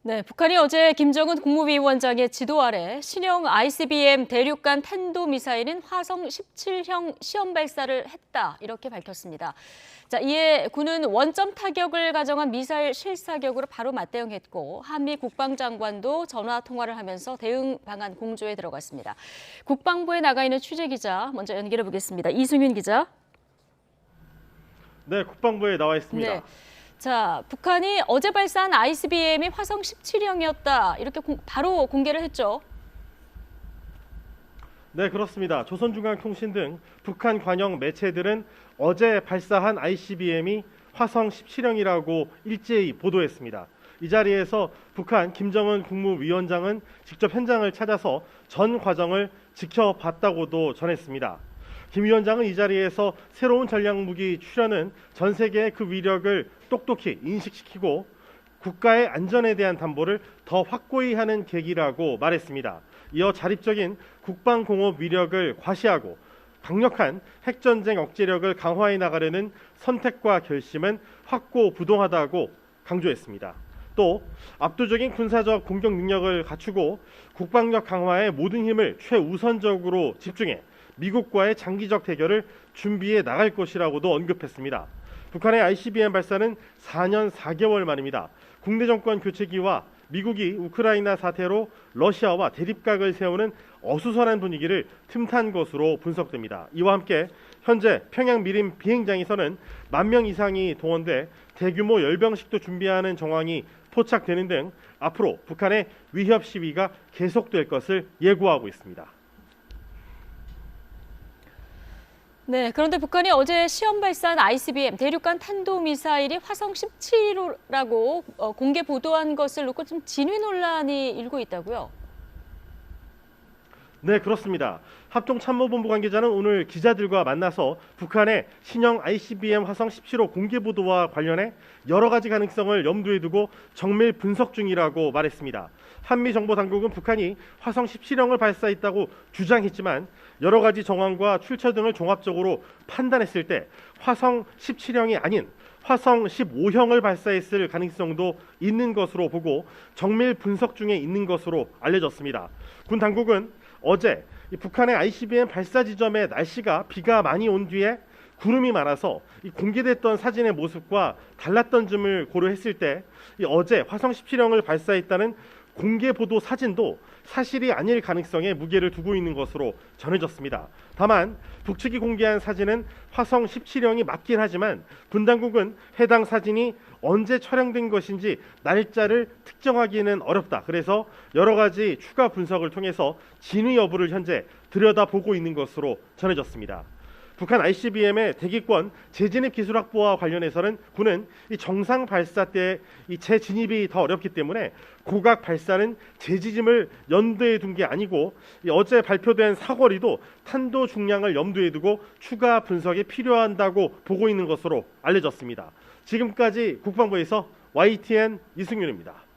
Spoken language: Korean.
네, 북한이 어제 김정은 국무위원장의 지도 아래 신형 ICBM 대륙간 탄도미사일인 화성 17형 시험 발사를 했다, 이렇게 밝혔습니다. 자, 이에 군은 원점 타격을 가정한 미사일 실사격으로 바로 맞대응했고 한미 국방장관도 전화 통화를 하면서 대응 방안 공조에 들어갔습니다. 국방부에 나가 있는 취재 기자 먼저 연결해 보겠습니다. 이승윤 기자. 네, 국방부에 나와 있습니다. 네. 자, 북한이 어제 발사한 ICBM이 화성 17형이었다, 이렇게 바로 공개를 했죠. 네, 그렇습니다. 조선중앙통신 등 북한 관영 매체들은 어제 발사한 ICBM이 화성 17형이라고 일제히 보도했습니다. 이 자리에서 북한 김정은 국무위원장은 직접 현장을 찾아서 전 과정을 지켜봤다고도 전했습니다. 김 위원장은 이 자리에서 새로운 전략무기 출현은 전 세계의 그 위력을 똑똑히 인식시키고 국가의 안전에 대한 담보를 더 확고히 하는 계기라고 말했습니다. 이어 자립적인 국방공업 위력을 과시하고 강력한 핵전쟁 억제력을 강화해 나가려는 선택과 결심은 확고부동하다고 강조했습니다. 또 압도적인 군사적 공격 능력을 갖추고 국방력 강화에 모든 힘을 최우선적으로 집중해 미국과의 장기적 대결을 준비해 나갈 것이라고도 언급했습니다. 북한의 ICBM 발사는 4년 4개월 만입니다. 국내 정권 교체기와 미국이 우크라이나 사태로 러시아와 대립각을 세우는 어수선한 분위기를 틈탄 것으로 분석됩니다. 이와 함께 현재 평양 미림 비행장에서는 10,000명 이상이 동원돼 대규모 열병식도 준비하는 정황이 포착되는 등 앞으로 북한의 위협 시위가 계속될 것을 예고하고 있습니다. 네, 그런데 북한이 어제 시험 발사한 ICBM 대륙간 탄도미사일이 화성 17호라고 공개 보도한 것을 놓고 좀 진위 논란이 일고 있다고요? 네, 그렇습니다. 합동참모본부 관계자는 오늘 기자들과 만나서 북한의 신형 ICBM 화성 17호 공개 보도와 관련해 여러 가지 가능성을 염두에 두고 정밀 분석 중이라고 말했습니다. 한미 정보 당국은 북한이 화성 17형을 발사했다고 주장했지만 여러 가지 정황과 출처 등을 종합적으로 판단했을 때 화성 17형이 아닌 화성 15형을 발사했을 가능성도 있는 것으로 보고 정밀 분석 중에 있는 것으로 알려졌습니다. 군 당국은 어제 북한의 ICBM 발사 지점의 날씨가 비가 많이 온 뒤에 구름이 많아서 공개됐던 사진의 모습과 달랐던 점을 고려했을 때 어제 화성 17형을 발사했다는 공개 보도 사진도 사실이 아닐 가능성에 무게를 두고 있는 것으로 전해졌습니다. 다만 북측이 공개한 사진은 화성 17형이 맞긴 하지만 군 당국은 해당 사진이 언제 촬영된 것인지 날짜를 특정하기는 어렵다. 그래서 여러 가지 추가 분석을 통해서 진위 여부를 현재 들여다보고 있는 것으로 전해졌습니다. 북한 ICBM의 대기권 재진입 기술 확보와 관련해서는 군은 이 정상 발사 때 이 재진입이 더 어렵기 때문에 고각 발사는 재지짐을 염두에 둔 게 아니고 어제 발표된 사거리도 탄도 중량을 염두에 두고 추가 분석이 필요한다고 보고 있는 것으로 알려졌습니다. 지금까지 국방부에서 YTN 이승윤입니다.